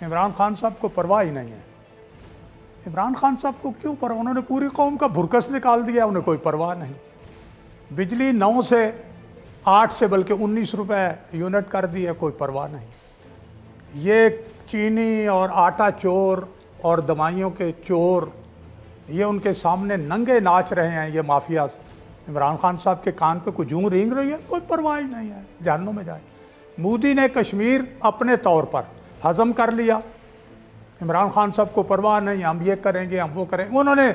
इमरान खान साहब को परवाह ही नहीं है। इमरान खान साहब को क्यों परवाह? उन्होंने पूरी कौम का भुरकस निकाल दिया, उन्हें कोई परवाह नहीं। बिजली 9 से 8 से बल्कि 19 रुपए यूनिट कर दी है, कोई परवाह नहीं। ये चीनी और आटा चोर और दवाइयों के चोर, ये उनके सामने नंगे नाच रहे हैं, ये माफिया। इमरान खान साहब के कान पे कुछ जूं रेंग रही है, कोई परवाह ही नहीं है, जहन्नुम में जाए। मोदी ने कश्मीर अपने तौर पर हजम कर लिया, इमरान खान साहब को परवाह नहीं, हम ये करेंगे, हम वो करेंगे। उन्होंने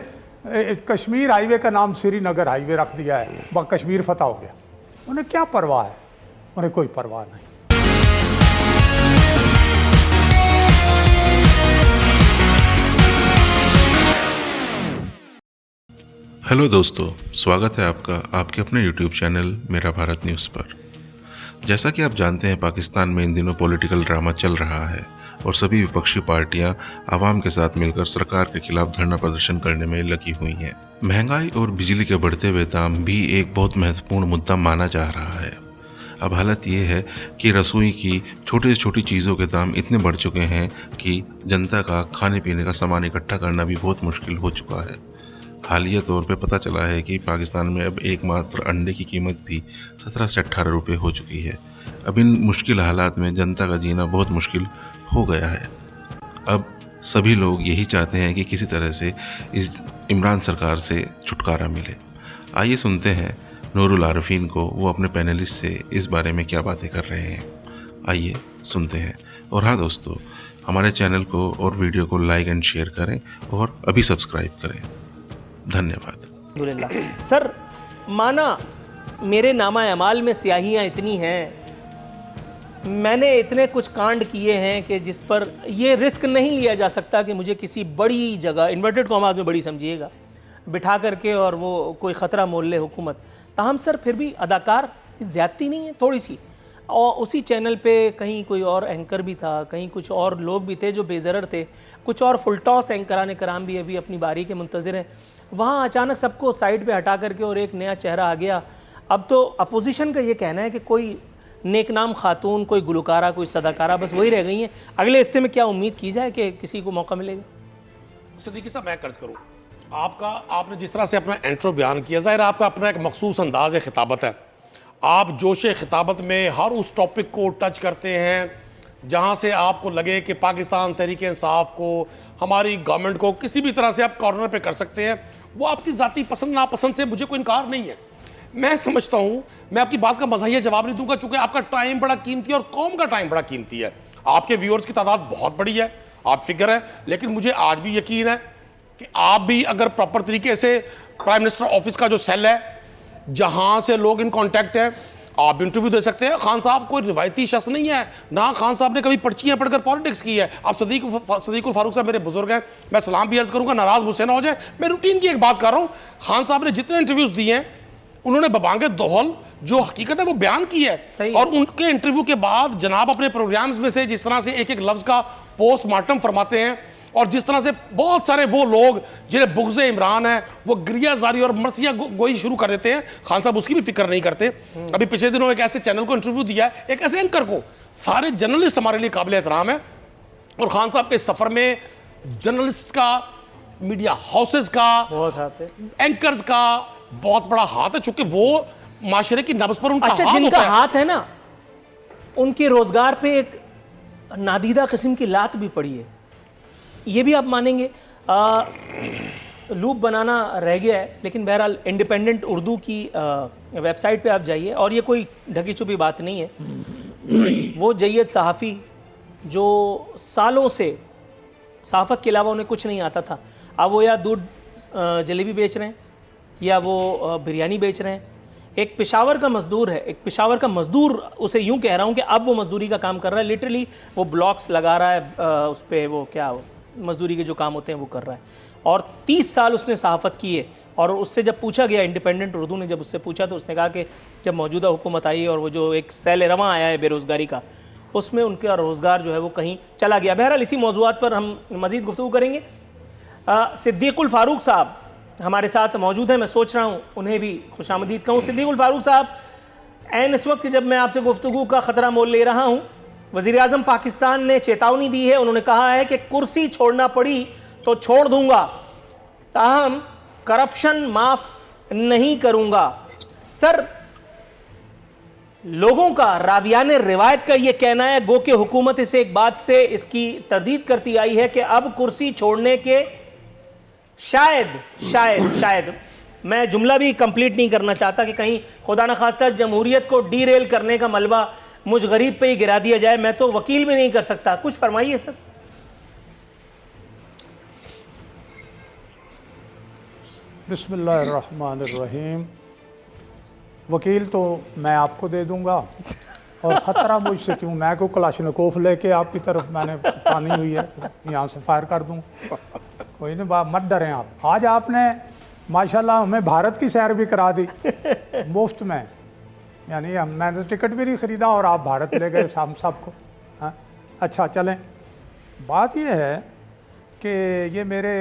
कश्मीर हाईवे का नाम श्रीनगर हाईवे रख दिया है, कश्मीर फतह हो गया। उन्हें क्या परवाह है? उन्हें कोई परवाह नहीं। हेलो दोस्तों, स्वागत है आपका आपके अपने यूट्यूब चैनल मेरा भारत न्यूज़ पर। जैसा कि आप जानते हैं, पाकिस्तान में इन दिनों पॉलिटिकल ड्रामा चल रहा है और सभी विपक्षी पार्टियां आवाम के साथ मिलकर सरकार के खिलाफ धरना प्रदर्शन करने में लगी हुई हैं। महंगाई और बिजली के बढ़ते हुए दाम भी एक बहुत महत्वपूर्ण मुद्दा माना जा रहा है। अब हालत ये है कि रसोई की छोटी से छोटी चीज़ों के दाम इतने बढ़ चुके हैं कि जनता का खाने पीने का सामान इकट्ठा करना भी बहुत मुश्किल हो चुका है। हालिया तौर पे पता चला है कि पाकिस्तान में अब एकमात्र अंडे की कीमत भी 17 से 18 रुपये हो चुकी है। अब इन मुश्किल हालात में जनता का जीना बहुत मुश्किल हो गया है। अब सभी लोग यही चाहते हैं कि किसी तरह से इस इमरान सरकार से छुटकारा मिले। आइए सुनते हैं नूरुल आरिफीन को, वो अपने पैनलिस्ट से इस बारे में क्या बातें कर रहे हैं। आइए सुनते हैं। और हाँ दोस्तों, हमारे चैनल को और वीडियो को लाइक एंड शेयर करें और अभी सब्सक्राइब करें। धन्यवाद। सर, माना मेरे नामा अमाल में स्याहियाँ इतनी हैं, मैंने इतने कुछ कांड किए हैं कि जिस पर ये रिस्क नहीं लिया जा सकता कि मुझे किसी बड़ी जगह, इन्वर्टेड कॉमास में बड़ी समझिएगा, बिठा करके और वो कोई ख़तरा मोल ले हुकूमत। ताहम सर फिर भी अदाकार ज़्यादती नहीं है थोड़ी सी? और उसी चैनल पे कहीं कोई और एंकर भी था, कहीं कुछ और लोग भी थे जो बेज़रर थे, कुछ और फुलटॉस एंकरान कराम भी अभी अपनी बारी के मुंतज़िर हैं। वहाँ अचानक सबको साइड पे हटा करके और एक नया चेहरा आ गया। अब तो अपोजिशन का ये कहना है कि कोई नेकनाम खातून, कोई गुलकारा, कोई सदाकारा, बस वही रह गई हैं। अगले हिस्से में क्या उम्मीद की जाए कि किसी को मौका मिलेगा? सिद्दीकी साहब, मैं कर्ज करूँ आपने जिस तरह से अपना इंट्रो बयान किया, ज़ाहिर आपका अपना एक मखसूस अंदाज है, खिताबत है। आप जोश खिताबत में हर उस टॉपिक को टच करते हैं जहाँ से आपको लगे कि पाकिस्तान तहरीक इंसाफ को, हमारी गवर्नमेंट को किसी भी तरह से आप कॉर्नर पे कर सकते हैं। वो आपकी ज़ाती पसंद नापसंद से मुझे कोई इनकार नहीं है। मैं समझता हूँ, मैं आपकी बात का मज़ाहिया जवाब नहीं दूंगा, चूँकि आपका टाइम बड़ा कीमती है और कौम का टाइम बड़ा कीमती है। आपके व्यूअर्स की तादाद बहुत बड़ी है, आप फिगर है, लेकिन मुझे आज भी यकीन है कि आप भी अगर प्रॉपर तरीके से प्राइम मिनिस्टर ऑफिस का जो सेल है जहाँ से लोग इन कॉन्टैक्ट हैं, आप इंटरव्यू दे सकते हैं। खान साहब कोई रिवायती शख्स नहीं है, ना खान साहब ने कभी पर्चियाँ पढ़कर पॉलिटिक्स की है। आप सदीकुल फारूक साहब मेरे बुजुर्ग हैं, मैं सलाम भी अर्ज करूँगा, नाराज़ मुझसे ना हो जाए। मैं रूटीन की एक बात कर रहा हूँ। खान साहब ने जितने इंटरव्यूज़ दिए हैं, उन्होंने बबांगे दोहल जो हकीकत है वो बयान की है। और उनके इंटरव्यू के बाद जनाब अपने प्रोग्राम्स में से जिस तरह से एक एक लफ्ज़ का पोस्टमार्टम फरमाते हैं, और जिस तरह से बहुत सारे वो लोग जिन्हें बुग़्ज़ इमरान है वो गिरियाजारी और मरसिया गोई शुरू कर देते हैं, खान साहब उसकी भी फिक्र नहीं करते। अभी पिछले दिनों एक ऐसे चैनल को इंटरव्यू दिया है, एक ऐसे एंकर को। सारे जर्नलिस्ट हमारे लिए काबिल एहतराम है, और खान साहब के सफ़र में जर्नलिस्ट का, मीडिया हाउसेस का, एंकर्स का बहुत बड़ा हाथ है, चूंकि वो माशरे की नब्ज़ पर उनका हाथ जिनका हाथ है ना, उनके रोजगार पे एक नादीदा किस्म की लात भी पड़ी है, ये भी आप मानेंगे। लूप बनाना रह गया है, लेकिन बहरहाल इंडिपेंडेंट उर्दू की वेबसाइट पे आप जाइए, और ये कोई ढकी छुपी बात नहीं है। वो जय्यद सहाफ़ी जो सालों से सहाफ़त के अलावा उन्हें कुछ नहीं आता था, अब वो या दूध जलेबी बेच रहे हैं या वो बिरयानी बेच रहे हैं। एक पेशावर का मज़दूर है, एक पेशावर का मज़दूर, उसे यूँ कह रहा हूँ कि अब वो मज़दूरी का काम कर रहा है। लिटरली वो ब्लॉक्स लगा रहा है, उस पर वो क्या मज़दूरी के जो काम होते हैं वो कर रहा है। और 30 साल उसने सहाफ़त की है। और उससे जब पूछा गया, इंडिपेंडेंट उर्दू ने जब उससे पूछा, तो उसने कहा कि जब मौजूदा हुकूमत आई और वो जो एक सैल रवां आया है बेरोज़गारी का, उसमें उनका रोज़गार जो है वो कहीं चला गया। बहरहाल इसी मौज़ूआत पर हम मज़ीद गुफ्तगू करेंगे। सिद्दीकुल फारूक साहब हमारे साथ मौजूद हैं, मैं सोच रहा हूँ उन्हें भी खुशामदीद कहूँ। सिद्दीकुल फारूक साहब, ऐन इस वक्त जब मैं आपसे गुफ्तगू का ख़तरा मोल ले रहा हूँ, वज़ीर आज़म पाकिस्तान ने चेतावनी दी है, उन्होंने कहा है कि कुर्सी छोड़ना पड़ी तो छोड़ दूंगा, ताहम करप्शन माफ नहीं करूंगा। सर, लोगों का, रावियान रिवायत का यह कहना है, गो कि हुकूमत इसे एक बात से इसकी तरदीद करती आई है कि अब कुर्सी छोड़ने के शायद मैं जुमला भी कंप्लीट नहीं करना चाहता कि कहीं खुदा न खास्ता जमहूरियत को डीरेल करने का मलबा मुझ गरीब पे ही गिरा दिया जाए। मैं तो वकील भी नहीं कर सकता। कुछ फरमाइए सर। बिस्मिल्लाहिर्रहमानिर्रहीम। वकील तो मैं आपको दे दूंगा, और ख़तरा मुझसे क्यों, मैं को कलाशनकोफ लेके आपकी तरफ मैंने तानी हुई है, यहाँ से फायर कर दूँ। कोई नहीं, मत डरें आप। आज आपने माशाल्लाह हमें भारत की सैर भी करा दी मुफ्त में, यानी मैंने टिकट भी नहीं ख़रीदा और आप भारत ले गए हम सबको। हाँ, अच्छा चलें। बात यह है कि ये मेरे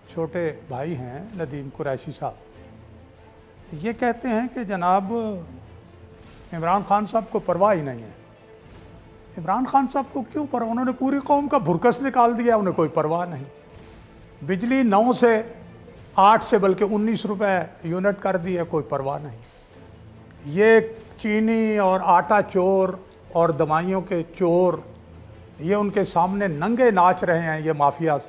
छोटे भाई हैं नदीम कुरैशी साहब, ये कहते हैं कि जनाब इमरान खान साहब को परवाह ही नहीं है। इमरान खान साहब को क्यों परवाह, उन्होंने पूरी कौम का भुरकस निकाल दिया, उन्हें कोई परवाह नहीं। बिजली 9 से 8 से बल्कि 19 रुपए यूनिट कर दी है, कोई परवाह नहीं। ये चीनी और आटा चोर और दवाइयों के चोर, ये उनके सामने नंगे नाच रहे हैं, ये माफिया।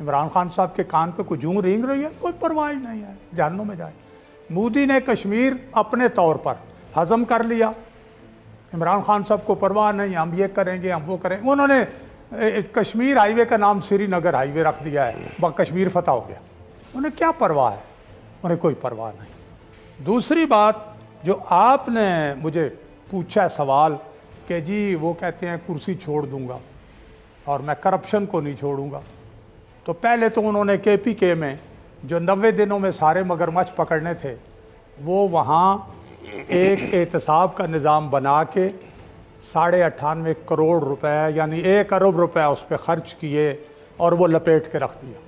इमरान खान साहब के कान पे कुछ जूं रेंग रही है, कोई परवाह ही नहीं है, जहन्नुम में जाए। मोदी ने कश्मीर अपने तौर पर हजम कर लिया, इमरान खान साहब को परवाह नहीं, हम ये करेंगे हम वो करेंगे। उन्होंने कश्मीर हाईवे का नाम श्रीनगर हाईवे रख दिया है, कश्मीर फतह हो गया। उन्हें क्या परवाह है, उन्हें कोई परवाह नहीं। दूसरी बात जो आपने मुझे पूछा सवाल कि जी वो कहते हैं कुर्सी छोड़ दूंगा और मैं करप्शन को नहीं छोड़ूंगा, तो पहले तो उन्होंने KPK में जो 90 दिनों में सारे मगरमच्छ पकड़ने थे, वो वहाँ एक एहतसाब का निज़ाम बना के 98.5 करोड़ रुपए यानी 1 अरब रुपए उस पर खर्च किए और वो लपेट के रख दिया।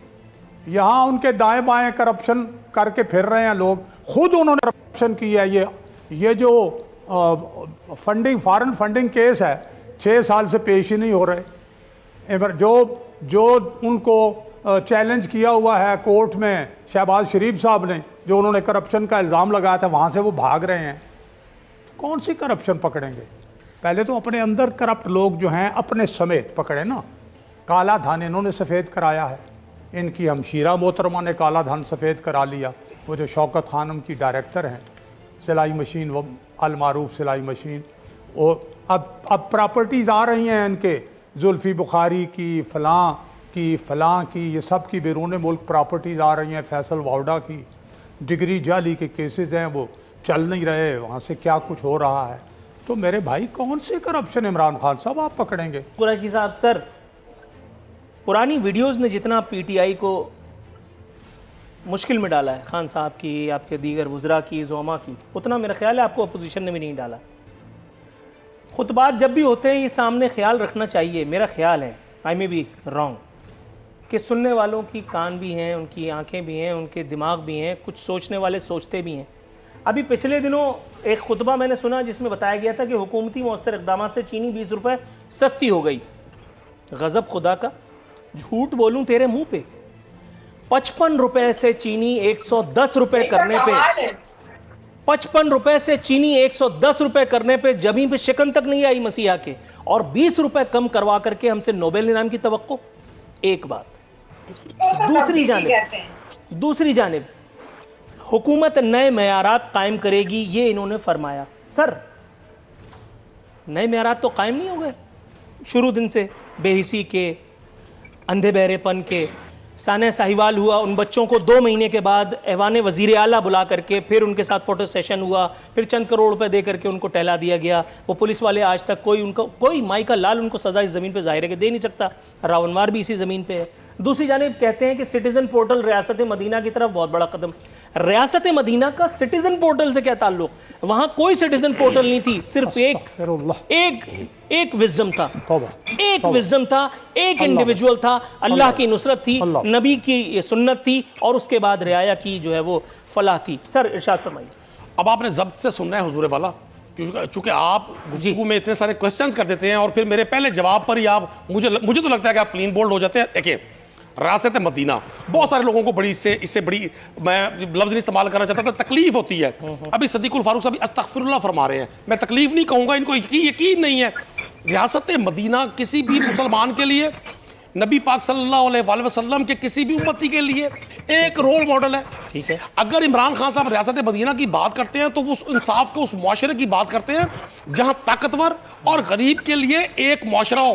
यहाँ उनके दाएं बाएं करप्शन करके फिर रहे हैं लोग, खुद उन्होंने करप्शन किया है। ये जो फंडिंग, फॉरेन फंडिंग केस है 6 साल से पेश ही नहीं हो रहे। जो उनको चैलेंज किया हुआ है कोर्ट में शहबाज शरीफ साहब ने, जो उन्होंने करप्शन का इल्ज़ाम लगाया था, वहाँ से वो भाग रहे हैं। कौन सी करप्शन पकड़ेंगे? पहले तो अपने अंदर करप्ट लोग जो हैं अपने समेत पकड़े ना। काला धन इन्होंने सफ़ेद कराया है, इनकी हमशीरा मोहतरमा ने काला धन सफ़ेद करा लिया। वो जो शौकत खानम की डायरेक्टर हैं सिलाई मशीन, वो अलमारूफ सिलाई मशीन, और अब प्रॉपर्टीज़ आ रही हैं इनके, जुल्फ़ी बुखारी की, फ़लाँ की, ये सब की बैरून मुल्क प्रॉपर्टीज़ आ रही हैं। फैसल वाउडा की डिग्री जाली के केसेस हैं, वो चल नहीं रहे, वहाँ से क्या कुछ हो रहा है। तो मेरे भाई कौन से करप्शन इमरान खान साहब आप पकड़ेंगे? कुरैशी साहब, सर पुरानी वीडियोस ने जितना PTI को मुश्किल में डाला है, खान साहब की, आपके दीगर वज़रा की, ज़ोमा की, उतना मेरा ख्याल है आपको अपोजिशन ने भी नहीं डाला। खुतबात जब भी होते हैं ये सामने ख्याल रखना चाहिए, मेरा ख्याल है, आई मे बी रॉन्ग, कि सुनने वालों की कान भी हैं, उनकी आंखें भी हैं, उनके दिमाग भी हैं, कुछ सोचने वाले सोचते भी हैं। अभी पिछले दिनों एक खुतबा मैंने सुना जिसमें बताया गया था कि हुकूमती मौसर इक़दामात से चीनी 20 रुपये सस्ती हो गई। गज़ब खुदा का, झूठ बोलूं तेरे मुंह पे, 55 रुपए से चीनी 110 रुपए करने पे, 55 रुपए से चीनी 110 रुपए करने पे जमीन पे शिकन तक नहीं आई मसीहा के, और 20 रुपए कम करवा करके हमसे नोबेल इनाम की तवक्को। एक बात। दूसरी जानिब हुकूमत नए मयारात कायम करेगी, ये इन्होंने फरमाया। सर नए मयारात तो कायम नहीं हो गए शुरू दिन से, बेहिसी के, अंधे बहरेपन के। साने साहिवाल हुआ, उन बच्चों को 2 महीने के बाद ऐवान वज़ीर आला बुला करके फिर उनके साथ फ़ोटो सेशन हुआ, फिर चंद करोड़ रुपए दे करके उनको टहला दिया गया। वो पुलिस वाले आज तक कोई माई का लाल उनको सज़ा इस ज़मीन पे ज़ाहिर है कि दे नहीं सकता। रावणवार भी इसी ज़मीन पे है। दूसरी जानिब कहते हैं कि सिटीज़न पोर्टल रियासत मदीना की तरफ बहुत बड़ा कदम। रियासत मदीना का सिटीज़न पोर्टल से क्या ताल्लुक? वहाँ कोई सिटीज़न पोर्टल नहीं थी, सिर्फ एक विज़डम था, एक विज़डम था, एक इंडिविजुअल था, अल्लाह की नुसरत थी, नबी की सुन्नत थी, और उसके बाद रियाया की जो है वो फलाह थी। सर इरशाद फरमाइए। अब आपने जब्त से सुनना है हुजूर वाला, चूंकि आप गुफ्तगू में इतने सारे क्वेश्चंस कर देते हैं और फिर मेरे पहले जवाब पर ही आप मुझे तो लगता है कि आप क्लीन बोल्ड हो जाते हैं। देखिए, रियासत मदीना बहुत सारे लोगों को बड़ी इससे बड़ी, मैं लफ्ज़ नहीं इस्तेमाल करना चाहता था, तकलीफ होती है। अभी सदीकुल फारूक साहब अस्तगफिरुल्लाह फरमा रहे हैं, मैं तकलीफ नहीं कहूँगा, इनको यकीन नहीं है। रियासत मदीना किसी भी मुसलमान के लिए, नबी पाक सल्लल्लाहु अलैहि वसल्लम के किसी भी उम्मती के लिए एक रोल मॉडल है। ठीक है। अगर इमरान खान साहब रियासत मदीना की बात करते हैं तो वो उस इंसाफ को, उस मुआशरे की बात करते हैं जहां ताकतवर और गरीब के लिए एक मुआशरा हो।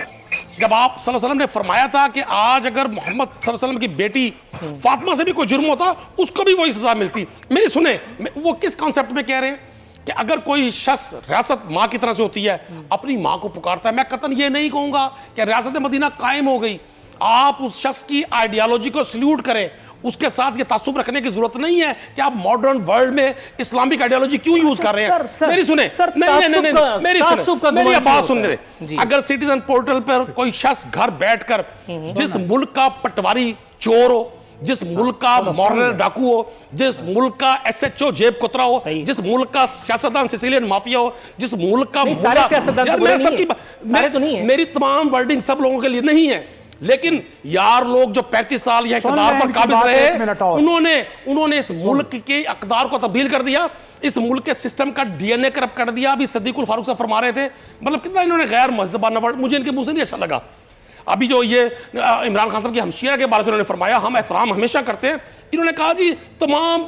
जब आप सल्लल्लाहु अलैहि वसल्लम ने फरमाया था कि आज अगर मोहम्मद सल्लल्लाहु अलैहि वसल्लम की बेटी फातिमा से भी कोई जुर्म होता उसको भी वही सजा मिलती। मेरी सुने, वो किस कॉन्सेप्ट में कह रहे हैं कि अगर कोई शख्स, रियासत माँ की तरह से होती है, अपनी माँ को पुकारता है, मैं कतन ये नहीं कहूँगा कि रियासत मदीना कायम हो गई। आप उस शख्स की आइडियोलॉजी को सल्यूट करें, उसके साथ ये तासुब रखने की जरूरत नहीं है कि आप मॉडर्न वर्ल्ड में इस्लामिक आइडियोलॉजी क्यों यूज कर रहे हैं। मेरी सुने, नहीं, मेरी बात सुनने दे। अगर सिटीजन पोर्टल पर कोई शख्स घर बैठकर जिस मुल्क का पटवारी चोर हो, जिस मुल्क का मॉरल डाकू हो, जिस मुल्क का SHO जेब कुतरा हो, जिस मुल्क का सियासतदान सिसिलियन माफिया हो, जिस मुल्क का मेरी तमाम वर्डिंग सब लोगों के लिए नहीं है, लेकिन यार लोग जो 35 साल या इक़्तिदार पर काबिज रहे, उन्होंने इस मुल्क के इक़्तिदार को तब्दील कर दिया, इस मुल्क के सिस्टम का DNA करप्ट कर दिया। अभी सदीकुल फारूक साहब फरमा रहे थे, मतलब कितना इन्होंने गैर महज़बाना वर्ड, मुझे इनके मुंह से नहीं अच्छा लगा। अभी जो ये इमरान खान साहब की हमशीरा के बारे में उन्होंने फरमाया, हम एहतराम हमेशा करते हैं। इन्होंने कहा जी तमाम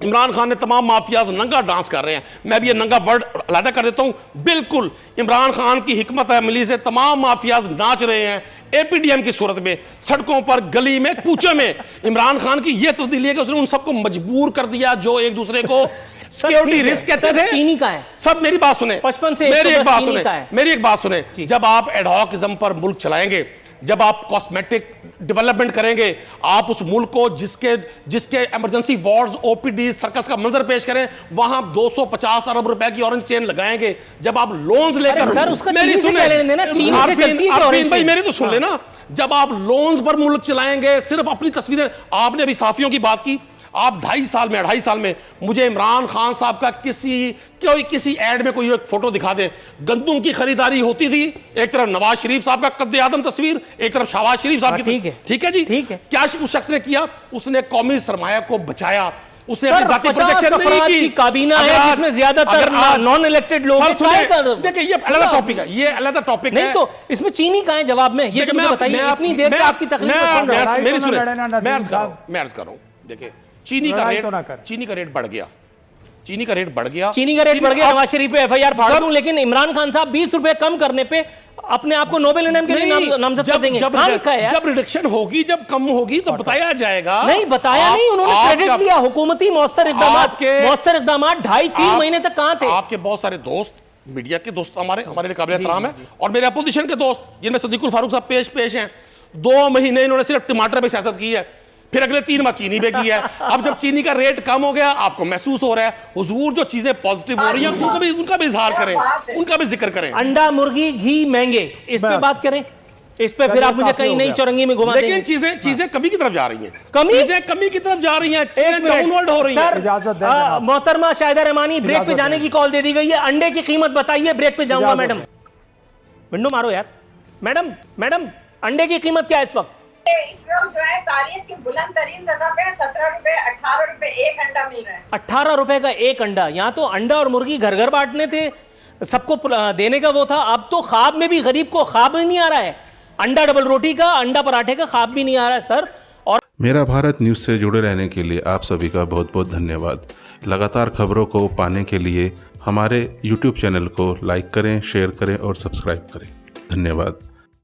इमरान खान ने तमाम माफियाज नंगा डांस कर रहे हैं। मैं भी ये नंगा वर्ड अलग कर देता हूं। बिल्कुल इमरान खान की हिकमत अमली से तमाम माफियाज नाच रहे हैं APDM की सूरत में, सड़कों पर, गली में, कूचे में। इमरान खान की यह तब्दीली है कि उसने उन सबको मजबूर कर दिया जो एक दूसरे को सिक्योरिटी रिस्क कहते थे। चीनी का है सब। मेरी बात सुने, 55 से मेरी एक बात सुने। जब आप एडहॉकिज्म पर मुल्क चलाएंगे, जब आप कॉस्मेटिक डेवलपमेंट करेंगे, आप उस मुल्क को जिसके इमरजेंसी वार्ड्स, OPD, सर्कस का मंजर पेश करें, वहां 250 अरब रुपए की ऑरेंज चेन लगाएंगे। जब आप लोन्स लेकर, मेरी सुने भाई, मेरी तो सुन लेना। जब आप लोन्स पर मुल्क चलाएंगे, सिर्फ अपनी तस्वीरें, आपने अभी साफियों की बात की, आप 2.5 साल में मुझे इमरान खान साहब का किसी एड में कोई एक फोटो दिखा दे। गंदुम की खरीदारी होती थी, एक तरफ नवाज शरीफ साहब का कद्द-ए-आदम तस्वीर, एक तरफ शहबाज शरीफ साहब की। ठीक है जी, ठीक है। क्या उस शख्स ने किया? उसने कौमी सरमाया को बचाया, उसने अपनी जाती प्रोटेक्शन नहीं की। काबीना है जिसमें ज्यादातर नॉन इलेक्टेड लोग हैं। देखिए ये अलग टॉपिक है, ये अलग टॉपिक है। नहीं तो इसमें चीनी का है जवाब में, ये मुझे बताइए। इतनी देर से आपकी तकलीफ सुन रहा हूं। मेरी सुनिए, मैं अर्ज कर रहा हूं। देखिए चीनी का रेट बढ़ गया, चीनी का रेट बढ़ गया। नवाज शरीफ पे FIR फाड़ दूं, लेकिन इमरान खान साहब 20 रुपए कम करने पे अपने आप को नोबेल इनाम के लिए नामजद कर देंगे। जब रिडक्शन होगी, जब कम होगी तो बताया जाएगा। नहीं बताया नहीं, उन्होंने क्रेडिट लिया। हुकूमती मौसर इकदाम 2.5-3 महीने तक कहां थे? आपके बहुत सारे दोस्त, मीडिया के दोस्त हमारे लिए काबिल एहतराम है, और मेरे अपोजिशन के दोस्त जिनमें सदीकुल फारूक साहब पेश हैं। 2 महीने इन्होंने सिर्फ टमाटर पे सियासत की है, फिर अगले 3 माह चीनी पे की है। अब जब चीनी का रेट कम हो गया, आपको महसूस हो रहा है हुजूर जो चीजें पॉजिटिव हो रही हैं उनका भी इजहार करें, उनका भी जिक्र करें। अंडा, मुर्गी, घी महंगे, इस पे बात करें, इस पे फिर आप मुझे कहीं नई चौरंगी में घुमा देंगे। लेकिन चीजें कमी की तरफ जा रही हैं, चीजें कमी की तरफ जा रही हैं, डाउनवर्ड हो रही हैं। मोहतरमा शाहिदा रहमानी, ब्रेक पे जाने की कॉल दे दी गई है। अंडे की कीमत बताइए, ब्रेक पे जाऊंगा। मैडम विंडो मारो यार। मैडम अंडे की कीमत क्या है इस वक्त? जो है तारीख की बुलंद तरीन सतह पे 17 रुपए 18 रुपए एक अंडा मिल रहा है। 18 रुपए का एक अंडा। यहाँ तो अंडा और मुर्गी घर घर बांटने थे, सबको देने का वो था। अब तो ख्वाब में भी गरीब को ख्वाब नहीं आ रहा है, अंडा डबल रोटी का, अंडा पराठे का ख्वाब भी नहीं आ रहा है सर। और मेरा भारत न्यूज़ से जुड़े रहने के लिए आप सभी का बहुत बहुत धन्यवाद। लगातार खबरों को पाने के लिए हमारे YouTube चैनल को लाइक करें, शेयर करें और सब्सक्राइब करें। धन्यवाद।